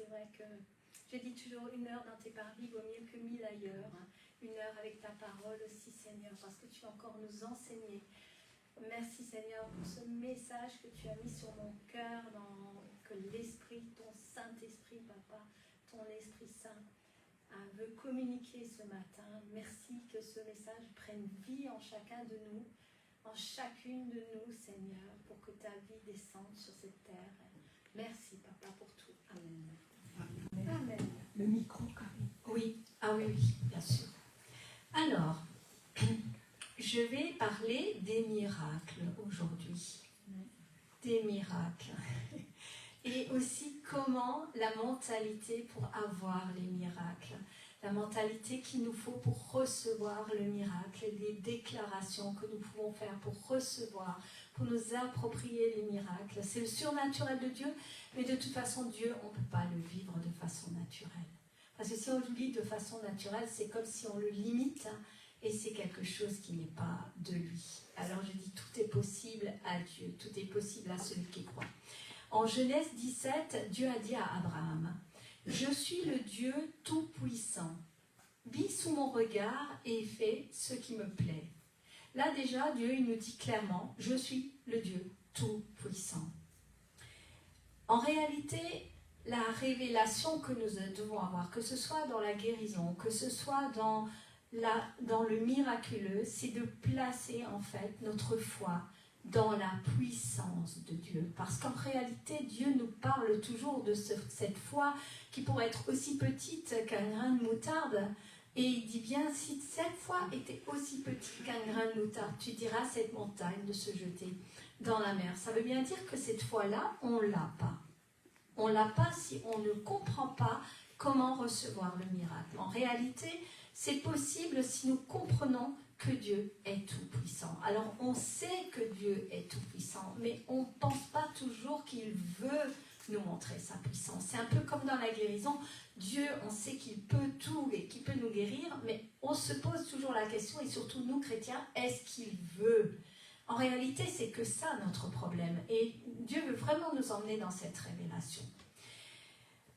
c'est vrai que je dis toujours 1 heure dans tes parvis vaut mieux que 1000 ailleurs. 1 heure avec ta parole aussi, Seigneur, parce que tu vas encore nous enseigner. Merci, Seigneur, pour ce message que tu as mis sur mon cœur, que l'Esprit, ton Saint-Esprit, Papa, ton Esprit Saint, veut communiquer ce matin. Merci que ce message prenne vie en chacun de nous, en chacune de nous, Seigneur, pour que ta vie descende sur cette terre. Merci, Papa, pour tout. Amen. Amen. Le micro, Karine. Oui, oui, bien sûr. Alors, je vais parler des miracles aujourd'hui. Des miracles. Et aussi comment la mentalité pour avoir les miracles. La mentalité qu'il nous faut pour recevoir le miracle, les déclarations que nous pouvons faire pour recevoir, pour nous approprier les miracles. C'est le surnaturel de Dieu, mais de toute façon, Dieu, on ne peut pas le vivre de façon naturelle. Parce que si on le vit de façon naturelle, c'est comme si on le limite, et c'est quelque chose qui n'est pas de lui. Alors je dis, tout est possible à Dieu, tout est possible à celui qui croit. En Genèse 17, Dieu a dit à Abraham, « Je suis le Dieu tout-puissant. Vis sous mon regard et fais ce qui me plaît. » Là déjà, Dieu il nous dit clairement, « Je suis le Dieu tout-puissant. » En réalité, la révélation que nous devons avoir, que ce soit dans la guérison, que ce soit dans le miraculeux, c'est de placer en fait notre foi dans la puissance de Dieu. Parce qu'en réalité, Dieu nous parle toujours de cette foi qui pourrait être aussi petite qu'un grain de moutarde. Et il dit bien, si cette foi était aussi petite qu'un grain de moutarde, tu diras à cette montagne de se jeter dans la mer. Ça veut bien dire que cette foi-là, on ne l'a pas. On ne l'a pas si on ne comprend pas comment recevoir le miracle. En réalité, c'est possible si nous comprenons que Dieu est tout-puissant. Alors, on sait que Dieu est tout-puissant, mais on ne pense pas toujours qu'il veut nous montrer sa puissance. C'est un peu comme dans la guérison. Dieu, on sait qu'il peut tout et qu'il peut nous guérir, mais on se pose toujours la question, et surtout nous, chrétiens, est-ce qu'il veut ? En réalité, c'est que ça notre problème. Et Dieu veut vraiment nous emmener dans cette révélation.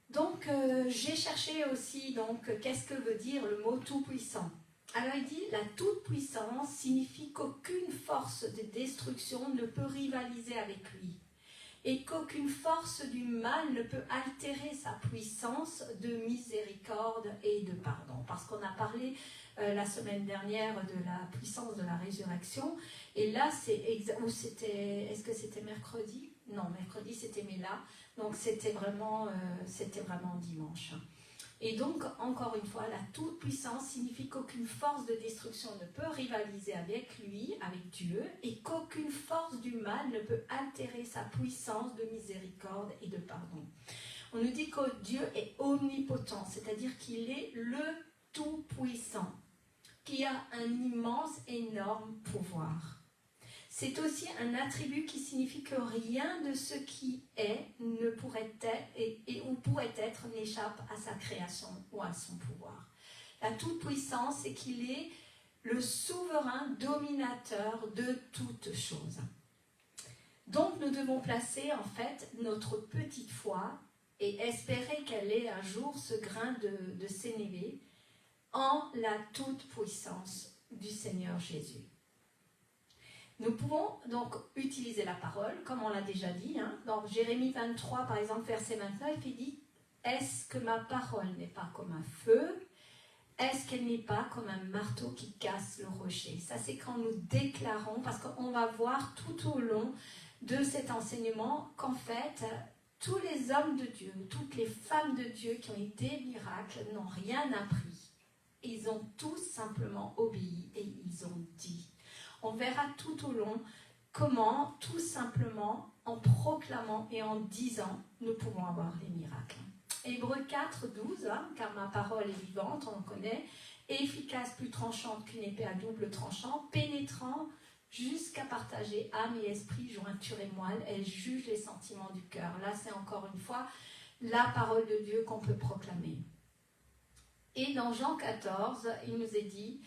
Donc, j'ai cherché aussi, qu'est-ce que veut dire le mot tout-puissant ? Alors, il dit, la toute-puissance signifie qu'aucune force de destruction ne peut rivaliser avec lui et qu'aucune force du mal ne peut altérer sa puissance de miséricorde et de pardon. Parce qu'on a parlé la semaine dernière de la puissance de la résurrection, et là, est-ce que c'était mercredi ? Non, mercredi c'était Méla, donc c'était vraiment dimanche. Et donc, encore une fois, la toute-puissance signifie qu'aucune force de destruction ne peut rivaliser avec lui, avec Dieu, et qu'aucune force du mal ne peut altérer sa puissance de miséricorde et de pardon. On nous dit que Dieu est omnipotent, c'est-à-dire qu'il est le tout-puissant, qui a un immense, énorme pouvoir. C'est aussi un attribut qui signifie que rien de ce qui est ne pourrait être ou pourrait être n'échappe à sa création ou à son pouvoir. La toute-puissance, c'est qu'il est le souverain dominateur de toutes choses. Donc nous devons placer en fait notre petite foi et espérer qu'elle ait un jour ce grain de sénévé en la toute-puissance du Seigneur Jésus. Nous pouvons donc utiliser la parole, comme on l'a déjà dit. Dans Jérémie 23, par exemple, verset 29, il dit « Est-ce que ma parole n'est pas comme un feu ? Est-ce qu'elle n'est pas comme un marteau qui casse le rocher ?» Ça, c'est quand nous déclarons, parce qu'on va voir tout au long de cet enseignement qu'en fait, tous les hommes de Dieu, toutes les femmes de Dieu qui ont été miracles n'ont rien appris. Ils ont tous simplement obéi et ils ont dit. On verra tout au long comment, tout simplement, en proclamant et en disant, nous pouvons avoir les miracles. Hébreux 4, 12, car ma parole est vivante, on en connaît, efficace, plus tranchante qu'une épée à double tranchant, pénétrant jusqu'à partager âme et esprit, jointure et moelle, elle juge les sentiments du cœur. Là, c'est encore une fois la parole de Dieu qu'on peut proclamer. Et dans Jean 14, il nous est dit,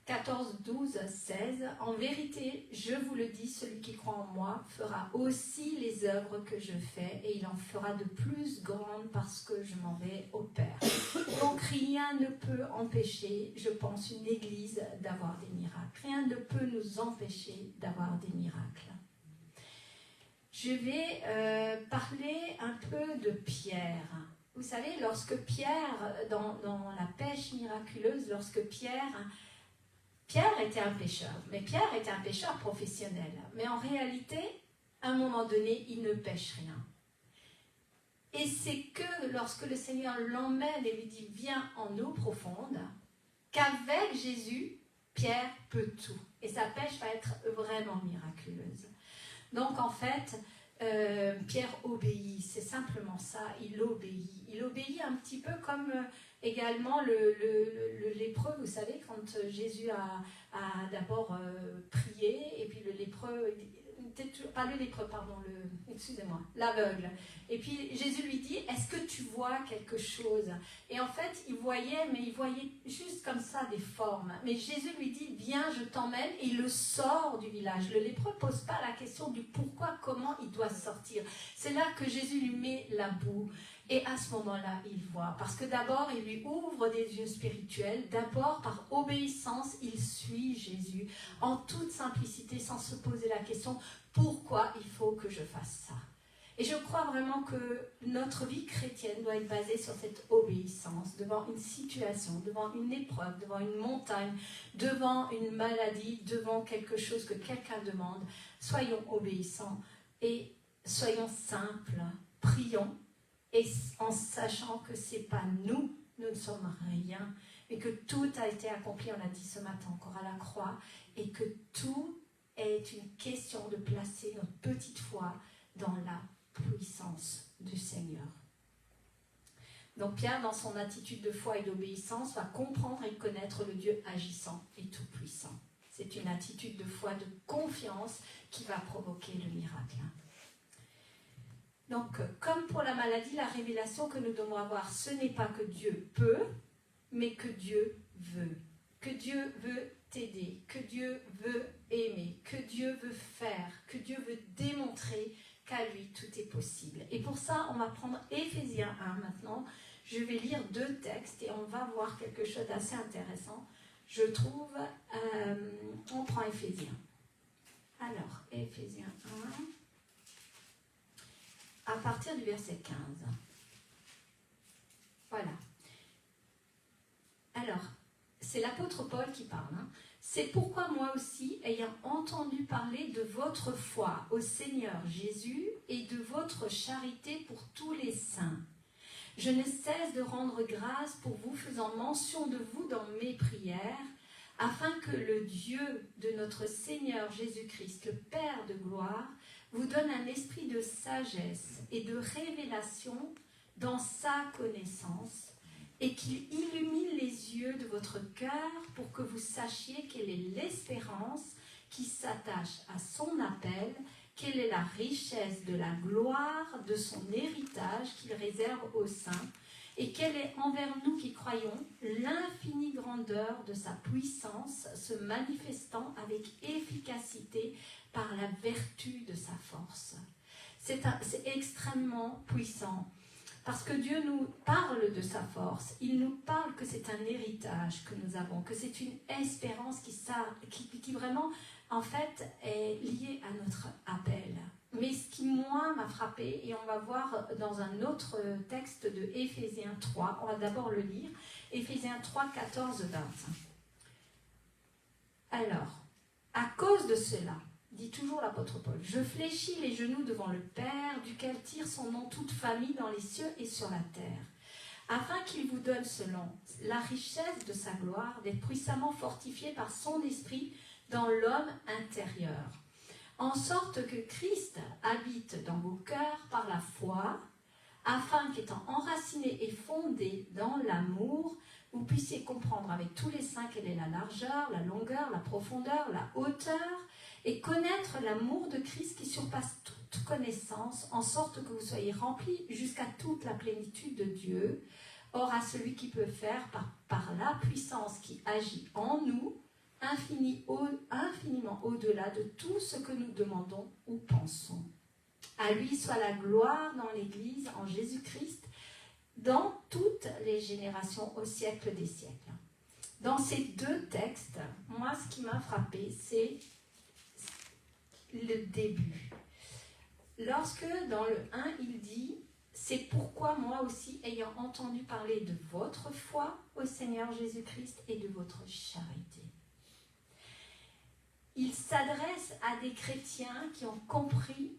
14, 12, 16. En vérité, je vous le dis, celui qui croit en moi fera aussi les œuvres que je fais, et il en fera de plus grandes parce que je m'en vais au Père. Donc rien ne peut empêcher, je pense, une église d'avoir des miracles. Rien ne peut nous empêcher d'avoir des miracles. Je vais parler un peu de Pierre. Vous savez, lorsque Pierre, dans la pêche miraculeuse, lorsque Pierre était un pêcheur, mais Pierre était un pêcheur professionnel. Mais en réalité, à un moment donné, il ne pêche rien. Et c'est que lorsque le Seigneur l'emmène et lui dit « Viens en eau profonde », qu'avec Jésus, Pierre peut tout. Et sa pêche va être vraiment miraculeuse. Donc en fait, Pierre obéit, c'est simplement ça, il obéit. Il obéit un petit peu comme également le lépreux, vous savez, quand Jésus a d'abord prié, et puis le lépreux, pas le lépreux, pardon, excusez-moi, l'aveugle. Et puis Jésus lui dit, est-ce que tu vois quelque chose? Et en fait, il voyait, mais il voyait juste comme ça des formes. Mais Jésus lui dit, viens, je t'emmène, et il le sort du village. Le lépreux ne pose pas la question du pourquoi, comment il doit sortir. C'est là que Jésus lui met la boue. Et à ce moment-là, il voit. Parce que d'abord, il lui ouvre des yeux spirituels. D'abord, par obéissance, il suit Jésus en toute simplicité, sans se poser la question pourquoi il faut que je fasse ça. Et je crois vraiment que notre vie chrétienne doit être basée sur cette obéissance devant une situation, devant une épreuve, devant une montagne, devant une maladie, devant quelque chose que quelqu'un demande. Soyons obéissants et soyons simples, prions. Et en sachant que ce n'est pas nous ne sommes rien, mais que tout a été accompli, on l'a dit ce matin encore, à la croix, et que tout est une question de placer notre petite foi dans la puissance du Seigneur. Donc Pierre, dans son attitude de foi et d'obéissance, va comprendre et connaître le Dieu agissant et tout-puissant. C'est une attitude de foi, de confiance qui va provoquer le miracle. Donc, comme pour la maladie, la révélation que nous devons avoir, ce n'est pas que Dieu peut, mais que Dieu veut. Que Dieu veut t'aider, que Dieu veut aimer, que Dieu veut faire, que Dieu veut démontrer qu'à lui tout est possible. Et pour ça, on va prendre Éphésiens 1 maintenant. Je vais lire 2 textes et on va voir quelque chose d'assez intéressant. Je trouve, on prend Éphésiens. Alors, Éphésiens 1. À partir du verset 15. Voilà. Alors, c'est l'apôtre Paul qui parle. C'est pourquoi moi aussi, ayant entendu parler de votre foi au Seigneur Jésus et de votre charité pour tous les saints, je ne cesse de rendre grâce pour vous, faisant mention de vous dans mes prières, afin que le Dieu de notre Seigneur Jésus-Christ, le Père de gloire, vous donne un esprit de sagesse et de révélation dans sa connaissance, et qu'il illumine les yeux de votre cœur pour que vous sachiez quelle est l'espérance qui s'attache à son appel, quelle est la richesse de la gloire de son héritage qu'il réserve aux saints, et quelle est envers nous qui croyons l'infinie grandeur de sa puissance se manifestant avec efficacité par la vertu de sa force. C'est extrêmement puissant, parce que Dieu nous parle de sa force, il nous parle que c'est un héritage que nous avons, que c'est une espérance qui vraiment, en fait, est liée à notre appel. Mais ce qui, moi, m'a frappé, et on va voir dans un autre texte de Éphésiens 3, on va d'abord le lire, Éphésiens 3, 14, 20. Alors, à cause de cela, dit toujours l'apôtre Paul, je fléchis les genoux devant le Père, duquel tire son nom toute famille dans les cieux et sur la terre, afin qu'il vous donne selon la richesse de sa gloire, d'être puissamment fortifié par son esprit dans l'homme intérieur, en sorte que Christ habite dans vos cœurs par la foi, afin qu'étant enraciné et fondé dans l'amour, vous puissiez comprendre avec tous les saints quelle est la largeur, la longueur, la profondeur, la hauteur, et connaître l'amour de Christ qui surpasse toute connaissance, en sorte que vous soyez remplis jusqu'à toute la plénitude de Dieu. Or, à celui qui peut faire, par la puissance qui agit en nous, infiniment au-delà de tout ce que nous demandons ou pensons. À lui soit la gloire dans l'Église, en Jésus-Christ, dans toutes les générations, au siècle des siècles. Dans ces deux textes, moi, ce qui m'a frappé, c'est le début. Lorsque, dans le 1, il dit « C'est pourquoi moi aussi, ayant entendu parler de votre foi au Seigneur Jésus-Christ et de votre charité. » Il s'adresse à des chrétiens qui ont compris,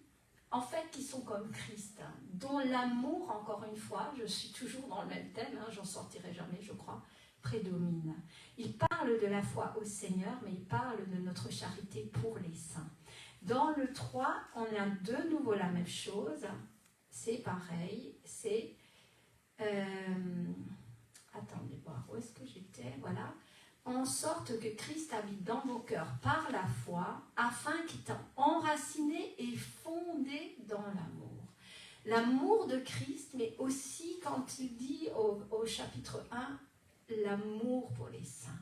en fait, qui sont comme Christ, dont l'amour, encore une fois, je suis toujours dans le même thème, j'en sortirai jamais, je crois, prédomine. Il parle de la foi au Seigneur, mais il parle de notre charité pour les saints. Dans le 3, on a de nouveau la même chose, c'est pareil, c'est... attendez voir, où est-ce que j'étais? Voilà. En sorte que Christ habite dans vos cœurs par la foi, afin qu'étant enraciné et fondé dans l'amour. L'amour de Christ, mais aussi quand il dit au chapitre 1, l'amour pour les saints.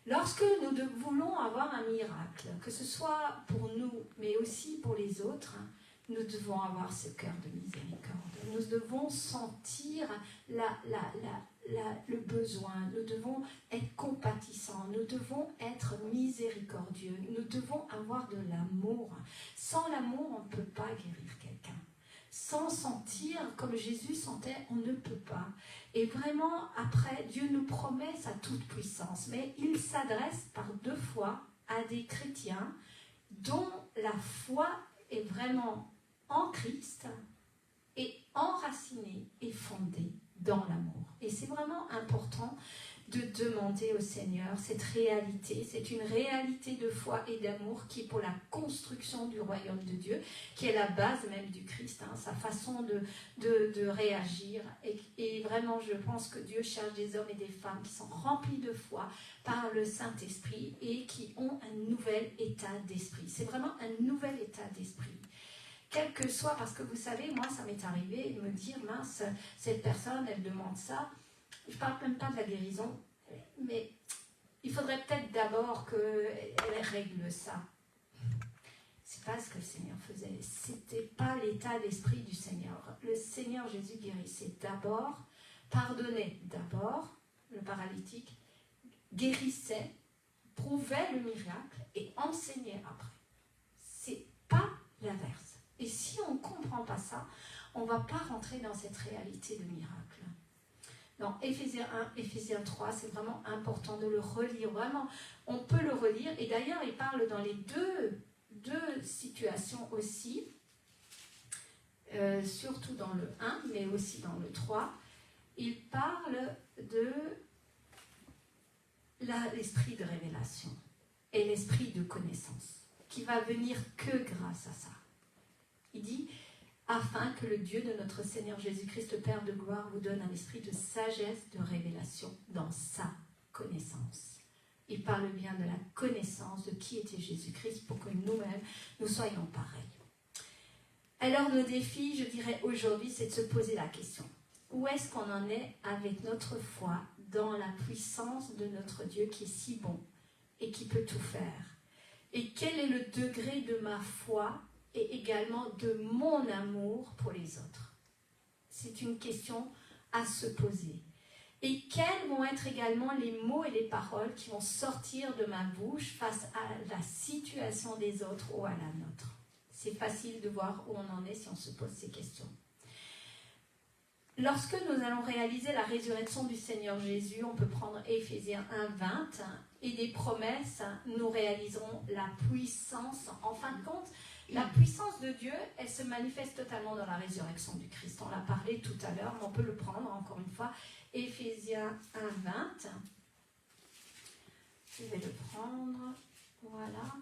Lorsque nous voulons avoir un miracle, que ce soit pour nous, mais aussi pour les autres, nous devons avoir ce cœur de miséricorde. Nous devons sentir le besoin, nous devons être compatissants, nous devons être miséricordieux, nous devons avoir de l'amour. Sans l'amour, on ne peut pas guérir quelqu'un. Sans sentir comme Jésus sentait, on ne peut pas. Et vraiment, après, Dieu nous promet sa toute-puissance, mais il s'adresse par 2 fois à des chrétiens dont la foi est vraiment en Christ et enracinée et fondée dans l'amour. Et c'est vraiment important de demander au Seigneur cette réalité. C'est une réalité de foi et d'amour qui est pour la construction du royaume de Dieu, qui est la base même du Christ, sa façon de réagir. Et vraiment, je pense que Dieu cherche des hommes et des femmes qui sont remplis de foi par le Saint-Esprit et qui ont un nouvel état d'esprit. C'est vraiment un nouvel état d'esprit. Quel que soit, parce que vous savez, moi, ça m'est arrivé de me dire, mince, cette personne, elle demande ça. Je ne parle même pas de la guérison, mais il faudrait peut-être d'abord qu'elle règle ça. C'est pas ce que le Seigneur faisait. C'était pas l'état d'esprit du Seigneur. Le Seigneur Jésus guérissait d'abord, pardonnait d'abord le paralytique, guérissait, prouvait le miracle et enseignait après. C'est pas l'inverse. Et si on ne comprend pas ça, on ne va pas rentrer dans cette réalité de miracle. Dans Éphésiens 1, Éphésiens 3, c'est vraiment important de le relire. Vraiment, on peut le relire. Et d'ailleurs, il parle dans les deux situations aussi, surtout dans le 1, mais aussi dans le 3. Il parle de l'esprit de révélation et l'esprit de connaissance, qui va venir que grâce à ça. Il dit... afin que le Dieu de notre Seigneur Jésus-Christ, le Père de gloire, vous donne un esprit de sagesse, de révélation dans sa connaissance. Il parle bien de la connaissance de qui était Jésus-Christ pour que nous-mêmes, nous soyons pareils. Alors, nos défis, je dirais aujourd'hui, c'est de se poser la question. Où est-ce qu'on en est avec notre foi dans la puissance de notre Dieu qui est si bon et qui peut tout faire? Et quel est le degré de ma foi et également de mon amour pour les autres? C'est une question à se poser. Et quels vont être également les mots et les paroles qui vont sortir de ma bouche face à la situation des autres ou à la nôtre? C'est facile de voir où on en est si on se pose ces questions. Lorsque nous allons réaliser la résurrection du Seigneur Jésus, on peut prendre Éphésiens 1, 20, et des promesses, nous réaliserons la puissance. En fin de compte, la puissance de Dieu, elle se manifeste totalement dans la résurrection du Christ. On l'a parlé tout à l'heure, mais on peut le prendre encore une fois. Éphésiens 1, 20. Je vais le prendre. Voilà.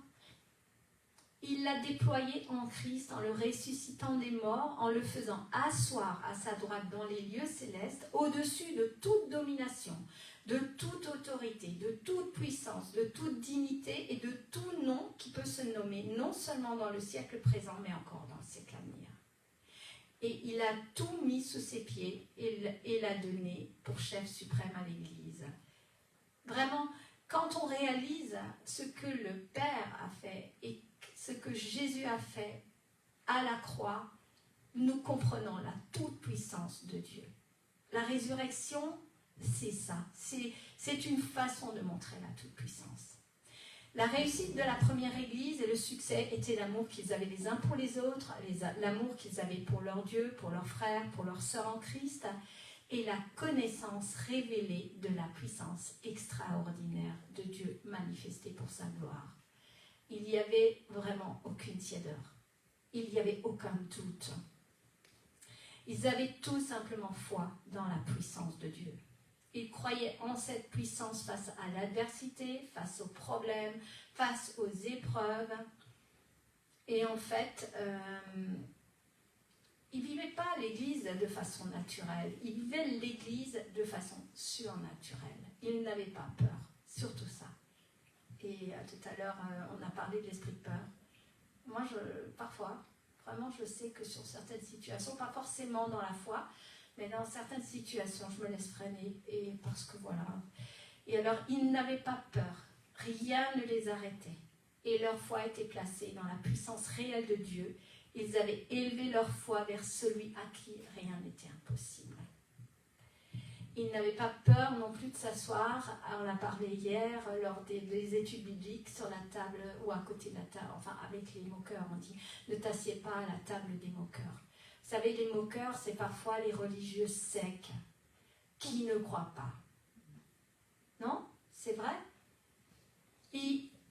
Il l'a déployé en Christ, en le ressuscitant des morts, en le faisant asseoir à sa droite dans les lieux célestes, au-dessus de toute domination, de toute autorité, de toute puissance, de toute dignité et de tout nom qui peut se nommer, non seulement dans le siècle présent, mais encore dans le siècle à venir. Et il a tout mis sous ses pieds et l'a donné pour chef suprême à l'Église. Vraiment, Quand on réalise ce que le Père a fait et ce que Jésus a fait à la croix, nous comprenons la toute-puissance de Dieu. La résurrection, c'est ça. C'est une façon de montrer la toute-puissance. La réussite de la première Église et le succès était l'amour qu'ils avaient les uns pour les autres, l'amour qu'ils avaient pour leur Dieu, pour leurs frères, pour leurs sœurs en Christ, et la connaissance révélée de la puissance extraordinaire de Dieu manifestée pour sa gloire. Il n'y avait vraiment aucune tiédeur. Il n'y avait aucun doute. Ils avaient tout simplement foi dans la puissance de Dieu. Ils croyaient en cette puissance face à l'adversité, face aux problèmes, face aux épreuves. Et en fait, ils ne vivaient pas l'Église de façon naturelle. Ils vivaient l'Église de façon surnaturelle. Ils n'avaient pas peur, surtout ça. Et tout à l'heure, on a parlé de l'esprit de peur. Moi, parfois, vraiment, je sais que sur certaines situations, pas forcément dans la foi, mais dans certaines situations, je me laisse freiner, et parce que voilà. Et alors, ils n'avaient pas peur. Rien ne les arrêtait. Et leur foi était placée dans la puissance réelle de Dieu. Ils avaient élevé leur foi vers celui à qui rien n'était impossible. Ils n'avaient pas peur non plus de s'asseoir, on a parlé hier, lors des études bibliques, sur la table ou à côté de la table, enfin avec les moqueurs, on dit, ne t'assieds pas à la table des moqueurs. Vous savez, les moqueurs, c'est parfois les religieux secs, qui ne croient pas. Non? C'est vrai?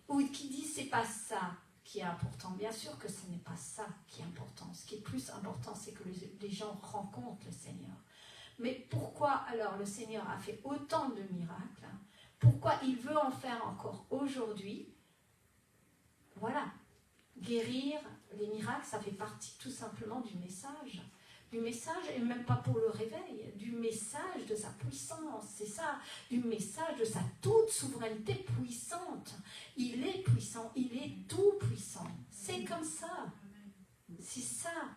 Ou qui disent, c'est pas ça qui est important. Bien sûr que ce n'est pas ça qui est important. Ce qui est plus important, c'est que les gens rencontrent le Seigneur. Mais pourquoi alors le Seigneur a fait autant de miracles? Pourquoi il veut en faire encore aujourd'hui? Voilà. Guérir, les miracles, ça fait partie tout simplement du message. Du message, et même pas pour le réveil, du message de sa puissance, c'est ça, du message de sa toute souveraineté puissante. Il est puissant, il est tout puissant. C'est comme ça. C'est ça.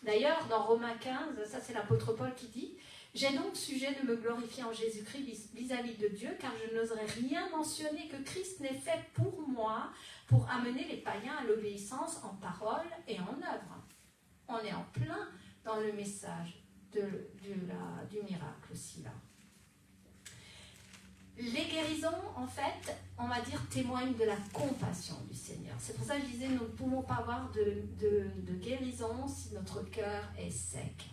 D'ailleurs, dans Romains 15, ça c'est l'apôtre Paul qui dit « J'ai donc sujet de me glorifier en Jésus-Christ vis-à-vis de Dieu, car je n'oserais rien mentionner que Christ n'ait fait pour moi, pour amener les païens à l'obéissance en parole et en œuvre. » On est en plein dans le message du miracle aussi là. Les guérisons, en fait, on va dire, témoignent de la compassion du Seigneur. C'est pour ça que je disais, nous ne pouvons pas avoir de guérison si notre cœur est sec.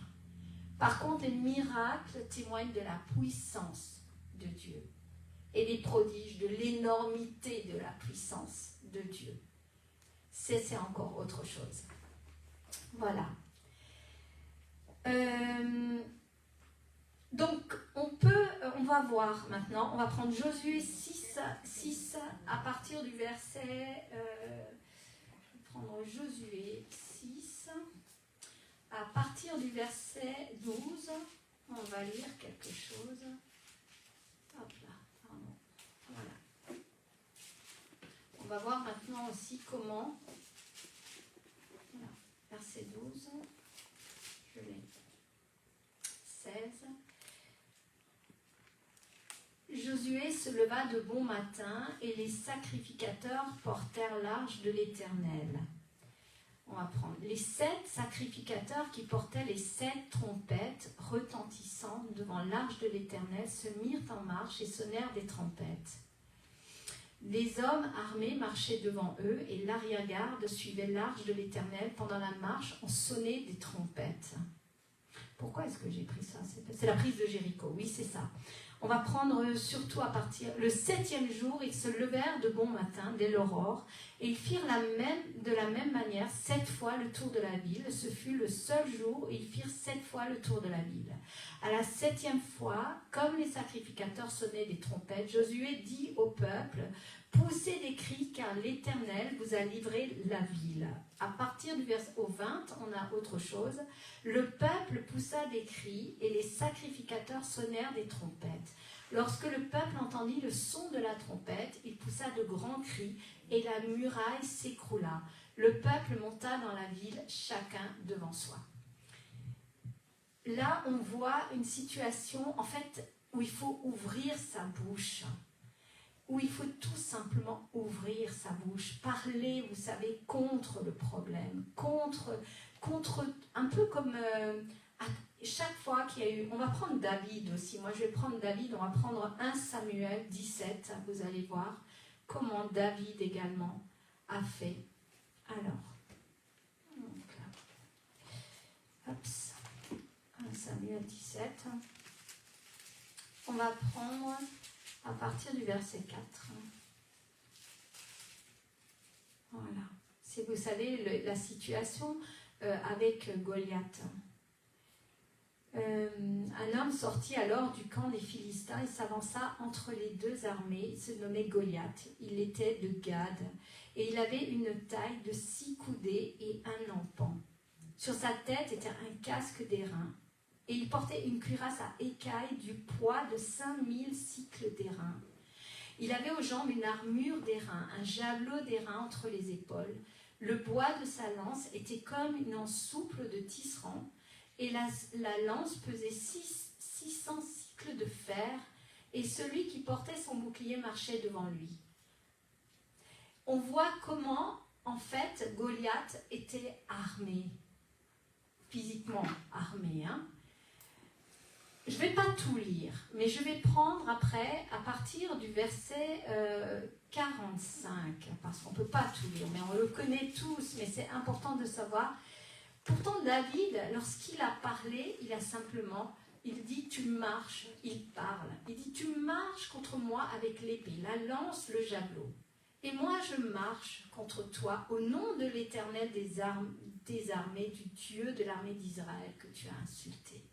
Par contre, les miracles témoignent de la puissance de Dieu et les prodiges, de l'énormité de la puissance de Dieu. C'est encore autre chose. Voilà. Donc, on va voir maintenant, on va prendre Josué 6 à partir du verset, je vais prendre Josué 6, à partir du verset 12, on va lire quelque chose. Hop là, pardon, voilà. On va voir maintenant aussi comment, voilà, verset 12, je l'ai, 16. Josué se leva de bon matin et les sacrificateurs portèrent l'arche de l'Éternel. On va prendre les 7 sacrificateurs qui portaient les 7 trompettes retentissantes devant l'arche de l'Éternel se mirent en marche et sonnèrent des trompettes. Les hommes armés marchaient devant eux et l'arrière-garde suivait l'arche de l'Éternel. Pendant la marche, on sonnait des trompettes. Pourquoi est-ce que j'ai pris ça? C'est la prise de Jéricho, oui c'est ça. On va prendre surtout à partir... Le 7e jour, ils se levèrent de bon matin, dès l'aurore, et ils firent de la même manière 7 fois le tour de la ville. Ce fut le seul jour où ils firent 7 fois le tour de la ville. À la 7e fois, comme les sacrificateurs sonnaient des trompettes, Josué dit au peuple, « Poussez des cris, car l'Éternel vous a livré la ville. » À partir du verset 20, on a autre chose. Le peuple poussa des cris et les sacrificateurs sonnèrent des trompettes. Lorsque le peuple entendit le son de la trompette, il poussa de grands cris et la muraille s'écroula. Le peuple monta dans la ville, chacun devant soi. Là, on voit une situation, en fait, où il faut ouvrir sa bouche, où il faut tout simplement ouvrir sa bouche, parler, vous savez, contre le problème, contre un peu comme chaque fois qu'il y a eu, on va prendre David aussi, moi je vais prendre David, on va prendre 1 Samuel 17, vous allez voir comment David également a fait. Alors, donc, hop, 1 Samuel 17, on va prendre à partir du verset 4. Voilà, c'est, vous savez, la situation avec Goliath. Un homme sortit alors du camp des Philistins et s'avança entre les deux armées. Il se nommait Goliath. Il était de Gad et il avait une taille de 6 coudées et un empan. Sur sa tête était un casque d'airain et il portait une cuirasse à écailles du poids de 5000 cycles d'airain. Il avait aux jambes une armure d'airain, un javelot d'airain entre les épaules. Le bois de sa lance était comme une anse souple de tisserand. Et la lance pesait 600 cycles de fer, et celui qui portait son bouclier marchait devant lui. On voit comment, en fait, Goliath était armé, physiquement armé. Je ne vais pas tout lire, mais je vais prendre après, à partir du verset 45, parce qu'on ne peut pas tout lire, mais on le connaît tous, mais c'est important de savoir. Pourtant, David, lorsqu'il a parlé, il dit, tu marches, il parle. Il dit, tu marches contre moi avec l'épée, la lance, le javelot. Et moi, je marche contre toi au nom de l'Éternel des armées, du Dieu de l'armée d'Israël que tu as insulté.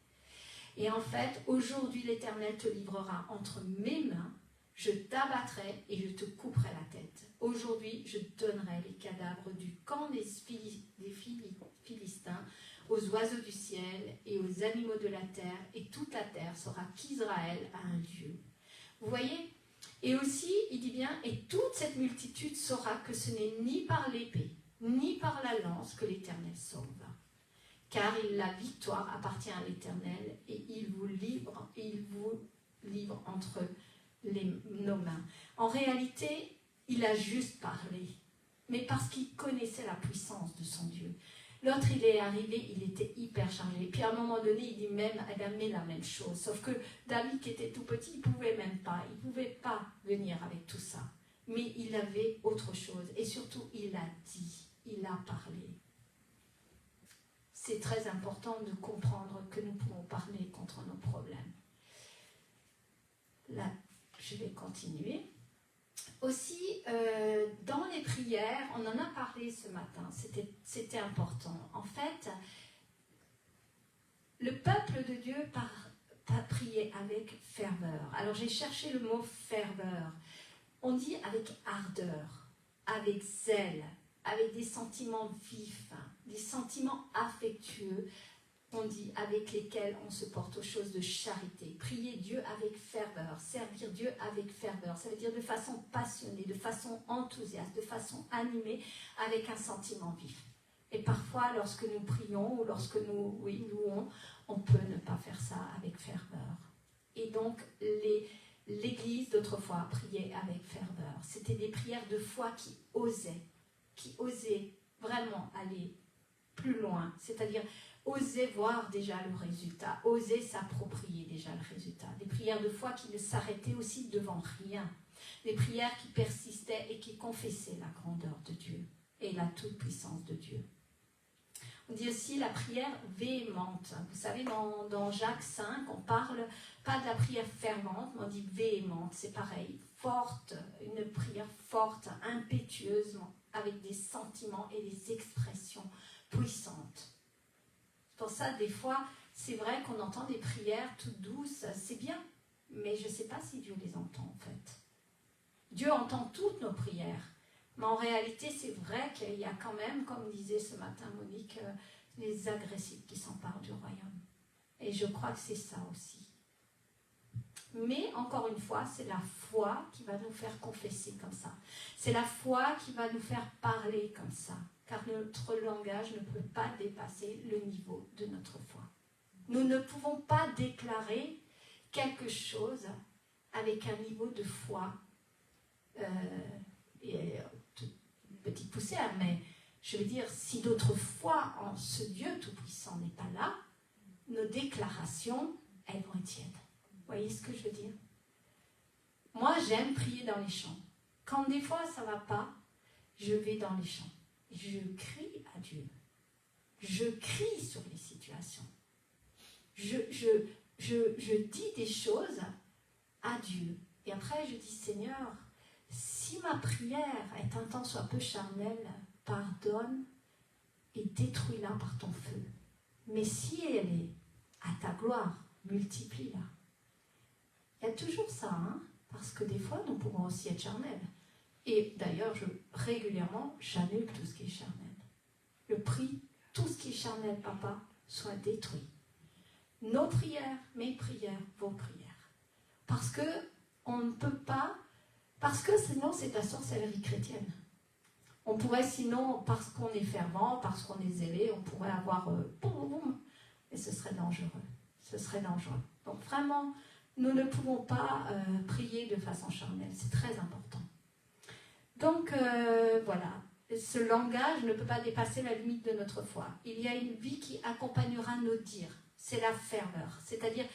Et en fait, aujourd'hui, l'Éternel te livrera entre mes mains, je t'abattrai et je te couperai la tête. Aujourd'hui, je donnerai les cadavres du camp des Philistins aux oiseaux du ciel et aux animaux de la terre, et toute la terre saura qu'Israël a un Dieu. Vous voyez? Et aussi, il dit bien, et toute cette multitude saura que ce n'est ni par l'épée, ni par la lance que l'Éternel sauve. Car la victoire appartient à l'Éternel, et il vous livre entre nos mains. En réalité, il a juste parlé, mais parce qu'il connaissait la puissance de son Dieu. L'autre, il est arrivé, il était hyper chargé. Puis à un moment donné, il dit même, elle a mis la même chose. Sauf que David, qui était tout petit, il ne pouvait même pas. Il ne pouvait pas venir avec tout ça. Mais il avait autre chose. Et surtout, il a dit, il a parlé. C'est très important de comprendre que nous pouvons parler contre nos problèmes. Là, je vais continuer. Aussi, dans les prières, on en a parlé ce matin, c'était important. En fait, le peuple de Dieu priait avec ferveur. Alors j'ai cherché le mot ferveur. On dit avec ardeur, avec zèle, avec des sentiments vifs, des sentiments affectueux. On dit avec lesquels on se porte aux choses de charité. Prier Dieu avec ferveur, servir Dieu avec ferveur. Ça veut dire de façon passionnée, de façon enthousiaste, de façon animée, avec un sentiment vif. Et parfois, lorsque nous prions ou lorsque nous louons, on peut ne pas faire ça avec ferveur. Et donc, l'Église d'autrefois priait avec ferveur. C'était des prières de foi qui osaient vraiment aller plus loin. C'est-à-dire oser voir déjà le résultat, oser s'approprier déjà le résultat. Des prières de foi qui ne s'arrêtaient aussi devant rien. Des prières qui persistaient et qui confessaient la grandeur de Dieu et la toute-puissance de Dieu. On dit aussi la prière véhémente. Vous savez, dans Jacques 5, on parle pas de la prière fervente, mais on dit véhémente. C'est pareil, forte, une prière forte, impétueuse, avec des sentiments et des expressions puissantes. Pour ça, des fois, c'est vrai qu'on entend des prières toutes douces, c'est bien, mais je ne sais pas si Dieu les entend en fait. Dieu entend toutes nos prières, mais en réalité, c'est vrai qu'il y a quand même, comme disait ce matin Monique, les agressifs qui s'emparent du royaume. Et je crois que c'est ça aussi. Mais encore une fois, c'est la foi qui va nous faire confesser comme ça. C'est la foi qui va nous faire parler comme ça. Car notre langage ne peut pas dépasser le niveau de notre foi. Nous ne pouvons pas déclarer quelque chose avec un niveau de foi, petite poussière, mais je veux dire, si notre foi en ce Dieu Tout-Puissant n'est pas là, nos déclarations, elles vont être tièdes. Vous voyez ce que je veux dire? Moi, j'aime prier dans les champs. Quand des fois ça ne va pas, je vais dans les champs. Je crie à Dieu. Je crie sur les situations. Je dis des choses à Dieu. Et après, je dis, Seigneur, si ma prière est un tant soit peu charnelle, pardonne et détruis-la par ton feu. Mais si elle est à ta gloire, multiplie-la. Il y a toujours ça, hein, parce que des fois, nous pouvons aussi être charnels. Et d'ailleurs, régulièrement, j'annule tout ce qui est charnel. Je prie, tout ce qui est charnel, papa, soit détruit. Nos prières, mes prières, vos prières. Parce que on ne peut pas, parce que sinon c'est la sorcellerie chrétienne. On pourrait sinon, parce qu'on est fervent, parce qu'on est zélé, on pourrait avoir et ce serait dangereux. Ce serait dangereux. Donc vraiment, nous ne pouvons pas prier de façon charnelle. C'est très important. Donc voilà, ce langage ne peut pas dépasser la limite de notre foi. Il y a une vie qui accompagnera nos dires. C'est la ferveur. C'est-à-dire,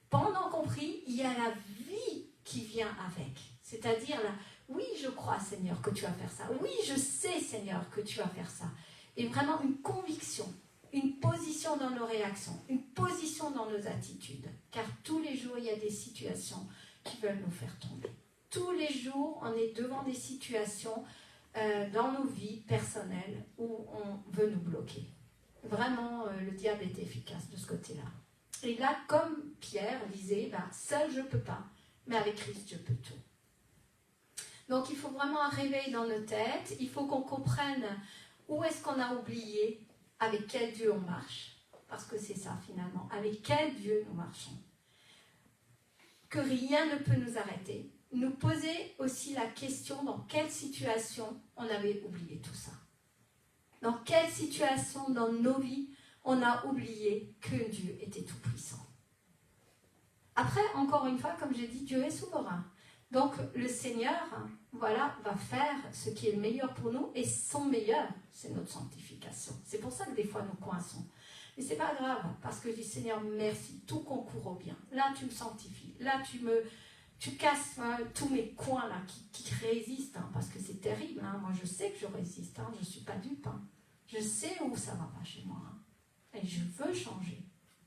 pendant qu'on prie, il y a la vie qui vient avec. C'est-à-dire, là, oui, je crois, Seigneur, que tu vas faire ça. Oui, je sais, Seigneur, que tu vas faire ça. Et vraiment une conviction, une position dans nos réactions, une position dans nos attitudes. Car tous les jours, il y a des situations qui veulent nous faire tomber. Tous les jours, on est devant des situations dans nos vies personnelles où on veut nous bloquer. Vraiment, le diable est efficace de ce côté-là. Et là, comme Pierre disait, seul je ne peux pas, mais avec Christ je peux tout. Donc il faut vraiment un réveil dans nos têtes, il faut qu'on comprenne où est-ce qu'on a oublié, avec quel Dieu on marche, parce que c'est ça finalement, avec quel Dieu nous marchons. Que rien ne peut nous arrêter. Nous poser aussi la question dans quelle situation on avait oublié tout ça. Dans quelle situation dans nos vies on a oublié que Dieu était tout puissant. Après, encore une fois, comme j'ai dit, Dieu est souverain. Donc le Seigneur, voilà, va faire ce qui est le meilleur pour nous, et son meilleur, c'est notre sanctification. C'est pour ça que des fois nous coinçons. Mais c'est pas grave, parce que je dis, Seigneur, merci, tout concourt au bien. Là, tu me sanctifies. Là, tu casses tous mes coins là qui résistent, hein, parce que c'est terrible. Hein. Moi, je sais que je résiste, hein, je ne suis pas dupe. Hein. Je sais où ça va pas chez moi. Hein. Et je veux changer.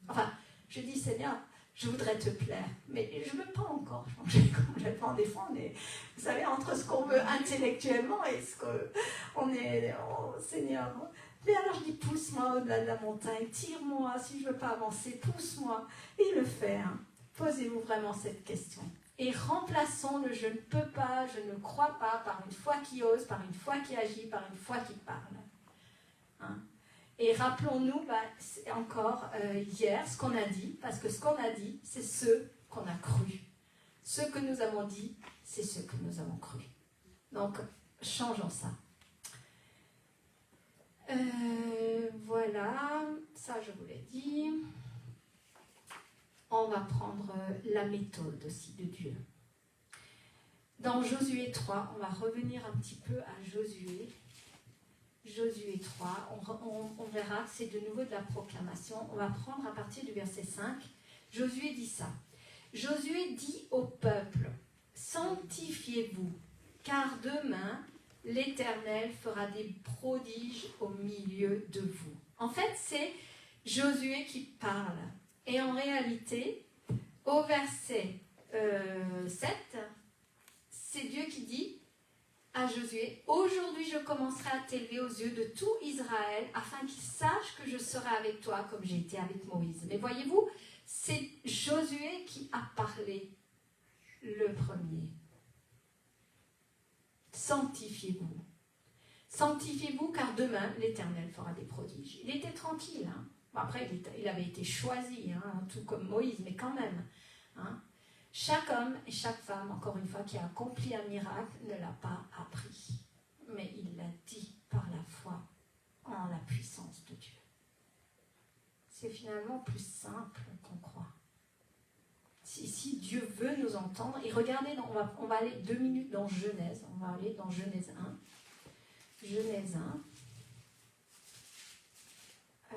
Enfin, je dis, Seigneur, je voudrais te plaire, mais je ne veux pas encore changer complètement. Des fois, vous savez, entre ce qu'on veut intellectuellement et ce qu'on est, oh, Seigneur. Mais alors je dis, pousse-moi au-delà de la montagne, tire-moi, si je ne veux pas avancer, pousse-moi. Et il le fait. Hein. Posez-vous vraiment cette question. Et remplaçons le je ne peux pas, je ne crois pas, par une foi qui ose, par une foi qui agit, par une foi qui parle. Hein? Et rappelons-nous encore hier ce qu'on a dit, parce que ce qu'on a dit, c'est ce qu'on a cru. Ce que nous avons dit, c'est ce que nous avons cru. Donc, changeons ça. Voilà, ça je vous l'ai dit. On va prendre la méthode aussi de Dieu. Dans Josué 3, on va revenir un petit peu à Josué. Josué 3, on verra que c'est de nouveau de la proclamation. On va prendre à partir du verset 5. Josué dit ça. Josué dit au peuple, sanctifiez-vous, car demain, l'Éternel fera des prodiges au milieu de vous. En fait, c'est Josué qui parle. Et en réalité, au verset 7, c'est Dieu qui dit à Josué, aujourd'hui je commencerai à t'élever aux yeux de tout Israël, afin qu'il sache que je serai avec toi comme j'ai été avec Moïse. Mais voyez-vous, c'est Josué qui a parlé le premier. Sanctifiez-vous. Sanctifiez-vous, car demain, l'Éternel fera des prodiges. Il était tranquille. Hein. Bon, après, il avait été choisi, hein, tout comme Moïse, mais quand même. Hein. Chaque homme et chaque femme, encore une fois, qui a accompli un miracle, ne l'a pas appris. Mais il l'a dit par la foi en la puissance de Dieu. C'est finalement plus simple qu'on croit. Si entendre. Et regardez, on va aller 2 minutes dans Genèse. On va aller dans Genèse 1. Genèse 1.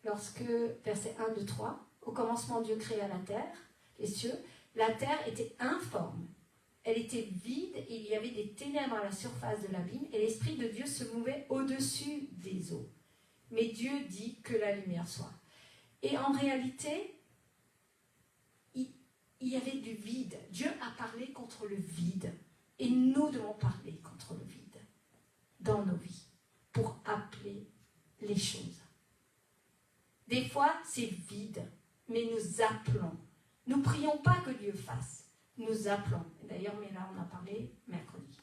Lorsque, verset 1, 2, 3, au commencement Dieu créa la terre, les cieux. La terre était informe. Elle était vide et il y avait des ténèbres à la surface de l'abîme et l'Esprit de Dieu se mouvait au-dessus des eaux. Mais Dieu dit que la lumière soit. Et en réalité, il y avait du vide. Dieu a parlé contre le vide. Et nous devons parler contre le vide dans nos vies pour appeler les choses. Des fois, c'est vide, mais nous appelons. Nous ne prions pas que Dieu fasse. Nous appelons. D'ailleurs, mais là, on a parlé mercredi.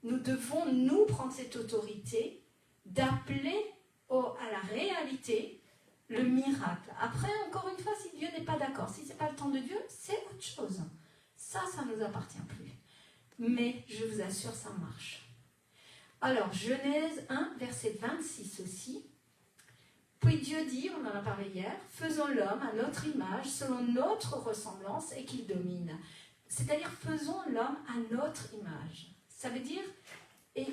Nous devons, nous, prendre cette autorité d'appeler à la réalité le miracle. Après, encore une fois, si Dieu n'est pas d'accord, si ce n'est pas le temps de Dieu, c'est autre chose. Ça ne nous appartient plus. Mais je vous assure, ça marche. Alors, Genèse 1, verset 26 aussi. Puis Dieu dit, on en a parlé hier, faisons l'homme à notre image, selon notre ressemblance, et qu'il domine. C'est-à-dire, faisons l'homme à notre image. Ça veut dire, et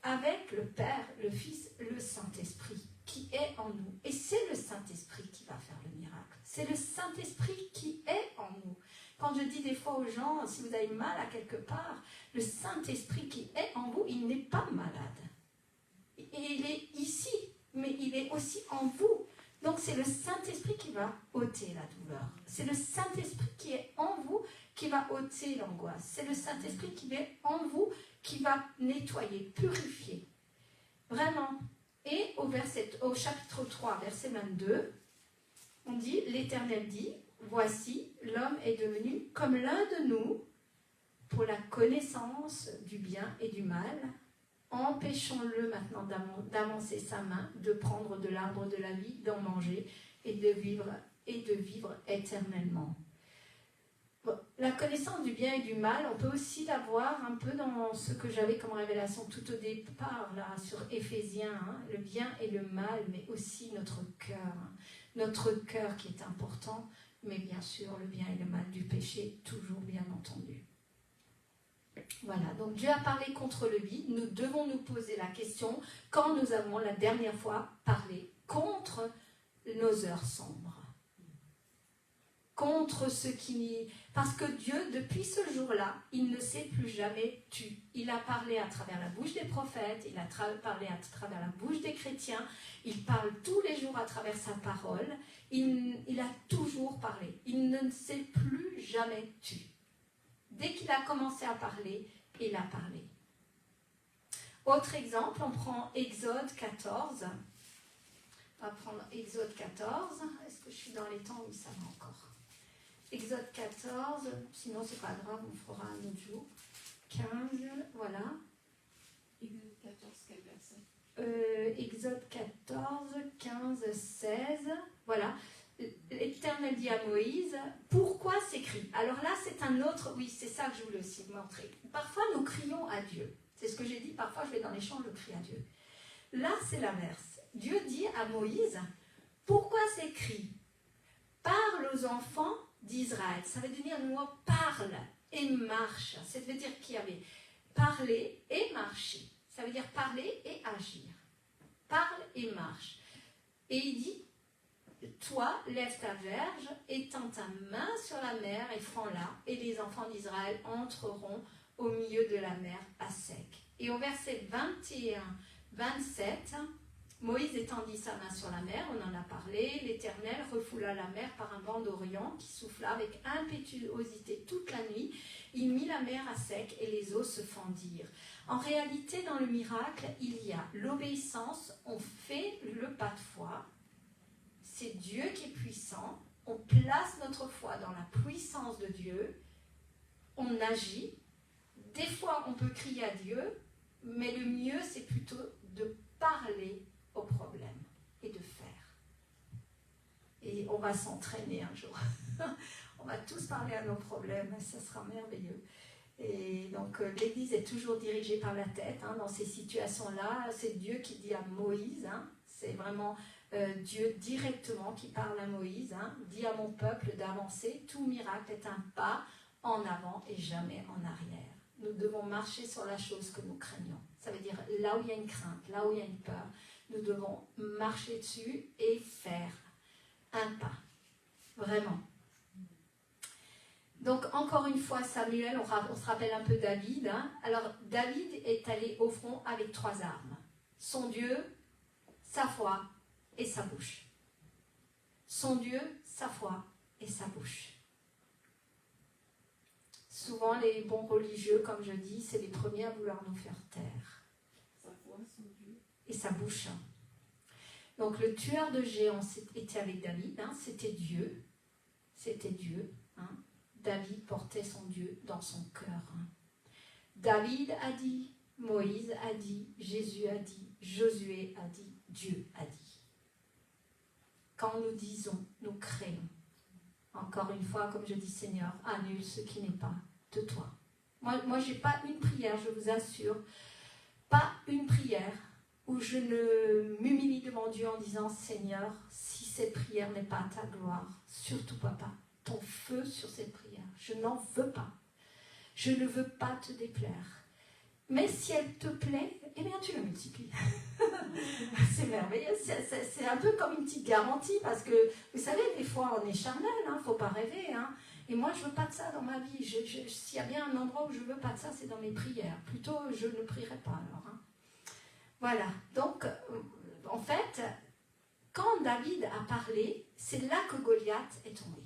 avec le Père, le Fils, le Saint-Esprit, qui est en nous. Et c'est le Saint-Esprit qui va faire le miracle. C'est le Saint-Esprit qui est en nous. Quand je dis des fois aux gens, si vous avez mal à quelque part, le Saint-Esprit qui est en vous, il n'est pas malade. Et il est ici, mais il est aussi en vous. Donc c'est le Saint-Esprit qui va ôter la douleur. C'est le Saint-Esprit qui est en vous qui va ôter l'angoisse. C'est le Saint-Esprit qui est en vous qui va nettoyer, purifier. Vraiment. Et au chapitre 3, verset 22, on dit, l'Éternel dit, voici, l'homme est devenu comme l'un de nous pour la connaissance du bien et du mal. Empêchons-le maintenant d'avancer sa main, de prendre de l'arbre de la vie, d'en manger et de vivre éternellement. Bon, la connaissance du bien et du mal, on peut aussi la voir un peu dans ce que j'avais comme révélation tout au départ, là, sur Éphésiens, le bien et le mal, mais aussi notre cœur. Notre cœur qui est important, mais bien sûr le bien et le mal du péché, toujours bien entendu. Voilà, donc Dieu a parlé contre le vide. Nous devons nous poser la question quand nous avons la dernière fois parlé contre nos heures sombres. Contre ce qui... Parce que Dieu, depuis ce jour-là, il ne s'est plus jamais tu. Il a parlé à travers la bouche des prophètes, il a parlé à travers la bouche des chrétiens, il parle tous les jours à travers sa parole, il a toujours parlé. Il ne s'est plus jamais tu. Dès qu'il a commencé à parler, il a parlé. Autre exemple, on prend Exode 14. On va prendre Exode 14. Est-ce que je suis dans les temps où ça va encore ? Exode 14, sinon c'est pas grave, on fera un autre jour. 15, voilà. Exode 14, quel verset ? Exode 14, 15, 16, voilà. L'Éternel dit à Moïse, pourquoi ces cris ? Alors là, c'est un autre, oui, c'est ça que je voulais aussi montrer. Parfois, nous crions à Dieu. C'est ce que j'ai dit, parfois je vais dans les champs, je crie à Dieu. Là, c'est l'inverse. Dieu dit à Moïse, pourquoi ces cris ? Parle aux enfants d'Israël. Ça veut dire le mot parle et marche. Ça veut dire qu'il y avait parler et marcher. Ça veut dire parler et agir. Parle et marche. Et il dit, toi, lève ta verge, étends ta main sur la mer et fends-la, et les enfants d'Israël entreront au milieu de la mer à sec. Et au verset 21, 27, Moïse étendit sa main sur la mer, on en a parlé, l'Éternel refoula la mer par un vent d'Orient qui souffla avec impétuosité toute la nuit. Il mit la mer à sec et les eaux se fendirent. En réalité, dans le miracle, il y a l'obéissance, on fait le pas de foi. C'est Dieu qui est puissant, on place notre foi dans la puissance de Dieu, on agit. Des fois, on peut crier à Dieu, mais le mieux, c'est plutôt de parler au problème et de faire. Et on va s'entraîner un jour. On va tous parler à nos problèmes, ça sera merveilleux. Et donc, l'Église est toujours dirigée par la tête. Dans ces situations-là, c'est Dieu qui dit à Moïse, c'est vraiment... Dieu directement qui parle à Moïse, dit à mon peuple d'avancer, tout miracle est un pas en avant et jamais en arrière. Nous devons marcher sur la chose que nous craignons. Ça veut dire là où il y a une crainte, là où il y a une peur, nous devons marcher dessus et faire un pas. Vraiment. Donc, encore une fois, Samuel, on se rappelle un peu David. Hein. Alors, David est allé au front avec 3 armes. Son Dieu, sa foi et sa bouche. Son Dieu, sa foi et sa bouche. Souvent, les bons religieux, comme je dis, c'est les premiers à vouloir nous faire taire. Sa foi, son Dieu. Et sa bouche. Donc, le tueur de géants était avec David. Hein, c'était Dieu. C'était Dieu. Hein. David portait son Dieu dans son cœur. Hein. David a dit, Moïse a dit, Jésus a dit, Josué a dit, Dieu a dit. Quand nous disons, nous créons. Encore une fois, comme je dis, Seigneur, annule ce qui n'est pas de toi. Moi je n'ai pas une prière, je vous assure, pas une prière où je ne m'humilie devant Dieu en disant, Seigneur, si cette prière n'est pas à ta gloire, surtout papa, ton feu sur cette prière, je n'en veux pas. Je ne veux pas te déplaire. Mais si elle te plaît, eh bien tu le multiplies. C'est merveilleux, c'est un peu comme une petite garantie, parce que, vous savez, des fois on est charnel, il ne faut pas rêver. Hein. Et moi je ne veux pas de ça dans ma vie. S'il y a bien un endroit où je ne veux pas de ça, c'est dans mes prières. Plutôt, je ne prierai pas alors. Hein. Voilà, donc, en fait, quand David a parlé, c'est là que Goliath est tombé.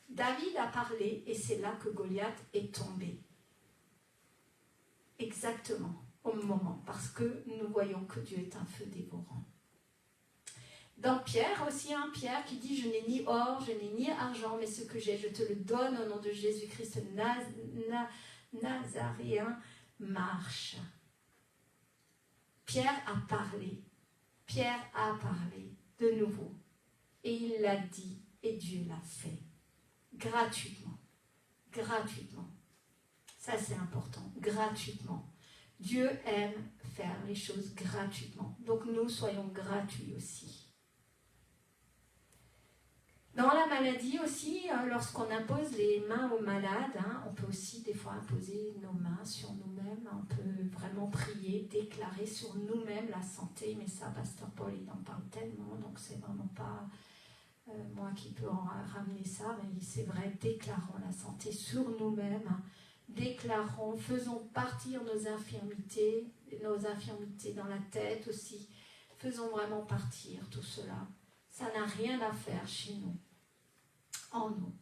David a parlé et c'est là que Goliath est tombé. Exactement, au moment, parce que nous voyons que Dieu est un feu dévorant. Dans Pierre aussi, un Pierre qui dit « Je n'ai ni or, je n'ai ni argent, mais ce que j'ai, je te le donne au nom de Jésus-Christ Nazaréen, marche. » Pierre a parlé. Pierre a parlé de nouveau. Et il l'a dit, et Dieu l'a fait. Gratuitement. Gratuitement. Ça, c'est important. Gratuitement. Dieu aime faire les choses gratuitement. Donc, nous soyons gratuits aussi. Dans la maladie aussi, lorsqu'on impose les mains aux malades, hein, on peut aussi des fois imposer nos mains sur nous-mêmes. On peut vraiment prier, déclarer sur nous-mêmes la santé. Mais ça, Pasteur Paul, il en parle tellement, donc c'est vraiment pas moi qui peux en ramener ça. Mais c'est vrai, déclarons la santé sur nous-mêmes. Hein. Déclarons, faisons partir nos infirmités dans la tête aussi. Faisons vraiment partir tout cela. Ça n'a rien à faire chez nous, en nous.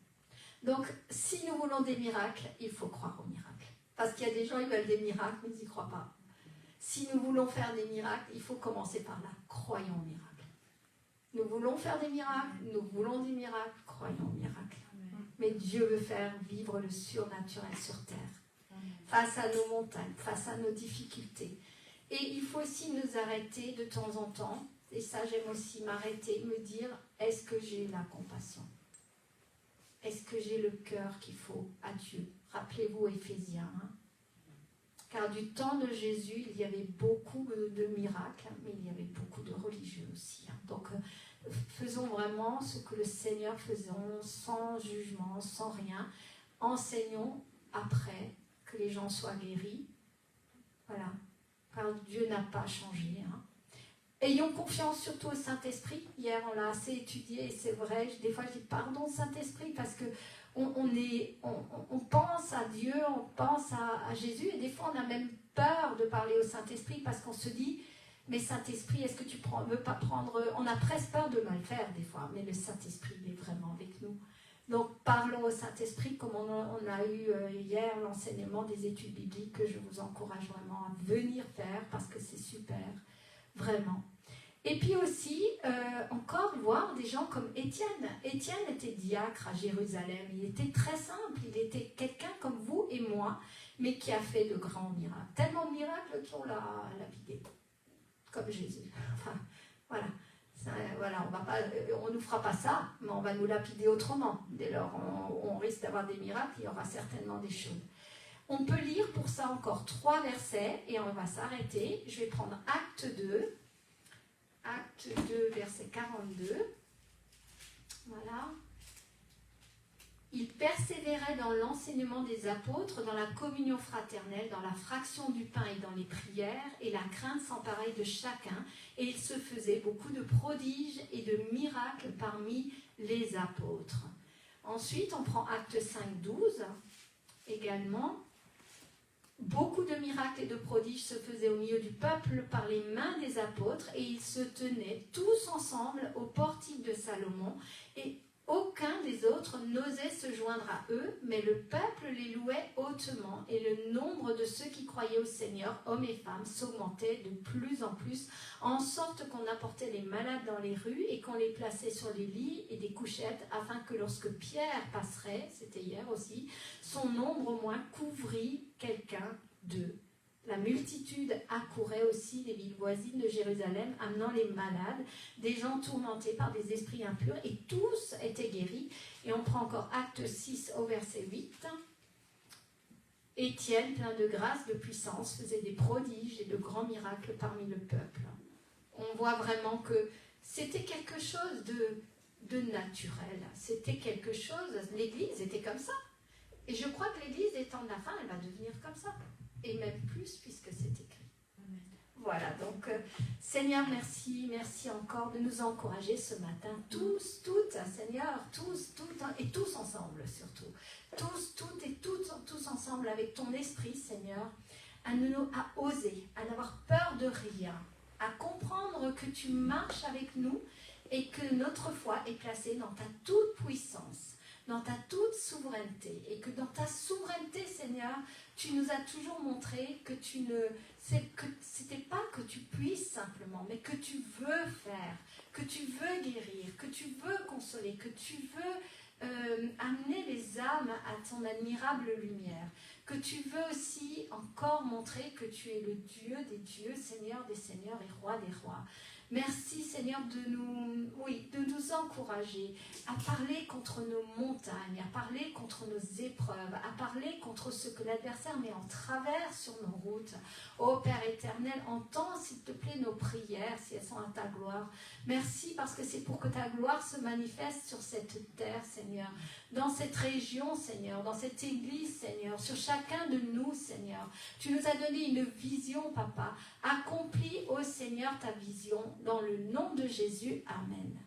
Donc, si nous voulons des miracles, il faut croire aux miracles. Parce qu'il y a des gens qui veulent des miracles, mais ils n'y croient pas. Si nous voulons faire des miracles, il faut commencer par là. Croyons aux miracles. Nous voulons faire des miracles, nous voulons des miracles, croyons aux miracles. Mais Dieu veut faire vivre le surnaturel sur terre. Face à nos montagnes, face à nos difficultés. Et il faut aussi nous arrêter de temps en temps. Et ça, j'aime aussi m'arrêter, me dire, est-ce que j'ai la compassion? Est-ce que j'ai le cœur qu'il faut à Dieu? Rappelez-vous Éphésiens. Hein? Car du temps de Jésus, il y avait beaucoup de miracles, mais il y avait beaucoup de religieux aussi. Hein? Donc, faisons vraiment ce que le Seigneur faisait, sans jugement, sans rien. Enseignons après que les gens soient guéris. Voilà. Car Dieu n'a pas changé. Hein? Ayons confiance surtout au Saint-Esprit. Hier, on l'a assez étudié et c'est vrai. Des fois, je dis pardon Saint-Esprit parce que on pense à Dieu, on pense à Jésus et des fois, on a même peur de parler au Saint-Esprit parce qu'on se dit mais Saint-Esprit, est-ce que tu ne veux pas prendre... On a presque peur de mal faire des fois, mais le Saint-Esprit, il est vraiment avec nous. Donc, parlons au Saint-Esprit comme on a eu hier l'enseignement des études bibliques que je vous encourage vraiment à venir faire parce que c'est super, vraiment. Et puis aussi, encore voir des gens comme Étienne. Étienne était diacre à Jérusalem. Il était très simple. Il était quelqu'un comme vous et moi, mais qui a fait de grands miracles. Tellement de miracles qu'on l'a lapidé. Comme Jésus. Enfin, voilà. Voilà, on ne nous fera pas ça, mais on va nous lapider autrement. Dès lors, on risque d'avoir des miracles, il y aura certainement des choses. On peut lire pour ça encore 3 versets et on va s'arrêter. Je vais prendre Acte 2. Acte 2, verset 42. Voilà. Il persévéraient dans l'enseignement des apôtres, dans la communion fraternelle, dans la fraction du pain et dans les prières, et la crainte s'emparait de chacun, et il se faisait beaucoup de prodiges et de miracles parmi les apôtres. Ensuite, on prend Actes 5, 12, également. Beaucoup de miracles et de prodiges se faisaient au milieu du peuple par les mains des apôtres, et ils se tenaient tous ensemble au portique de Salomon, et aucun des autres n'osait se joindre à eux, mais le peuple les louait hautement, et le nombre de ceux qui croyaient au Seigneur, hommes et femmes, s'augmentait de plus en plus, en sorte qu'on apportait les malades dans les rues et qu'on les plaçait sur les lits et des couchettes, afin que lorsque Pierre passerait, c'était hier aussi, son ombre au moins couvrit quelqu'un d'eux. La multitude accourait aussi des villes voisines de Jérusalem, amenant les malades, des gens tourmentés par des esprits impurs, et tous étaient guéris. Et on prend encore Acte 6 au verset 8. Étienne, plein de grâce, de puissance, faisait des prodiges et de grands miracles parmi le peuple. On voit vraiment que c'était quelque chose de naturel. C'était quelque chose, l'Église était comme ça. Et je crois que l'Église des temps de la fin, elle va devenir comme ça. Et même plus, puisque c'est écrit. Amen. Voilà, donc Seigneur, merci encore de nous encourager ce matin, tous, toutes, Seigneur, tous, toutes, et tous ensemble surtout, tous, toutes et tous ensemble avec ton esprit, Seigneur, à oser, à n'avoir peur de rien, à comprendre que tu marches avec nous et que notre foi est placée dans ta toute puissance, dans ta toute souveraineté, et que dans ta souveraineté, Seigneur, tu nous as toujours montré que c'était pas que tu puisses simplement, mais que tu veux faire, que tu veux guérir, que tu veux consoler, que tu veux amener les âmes à ton admirable lumière, que tu veux aussi encore montrer que tu es le Dieu des dieux, Seigneur des seigneurs et roi des rois. Merci Seigneur de nous encourager à parler contre nos montagnes, à parler contre nos épreuves, à parler contre ce que l'adversaire met en travers sur nos routes. Ô Père éternel, entends s'il te plaît nos prières si elles sont à ta gloire. Merci parce que c'est pour que ta gloire se manifeste sur cette terre, Seigneur, dans cette région, Seigneur, dans cette église, Seigneur, sur chacun de nous, Seigneur. Tu nous as donné une vision, Papa. Accomplis, ô Seigneur, ta vision. Dans le nom de Jésus, Amen.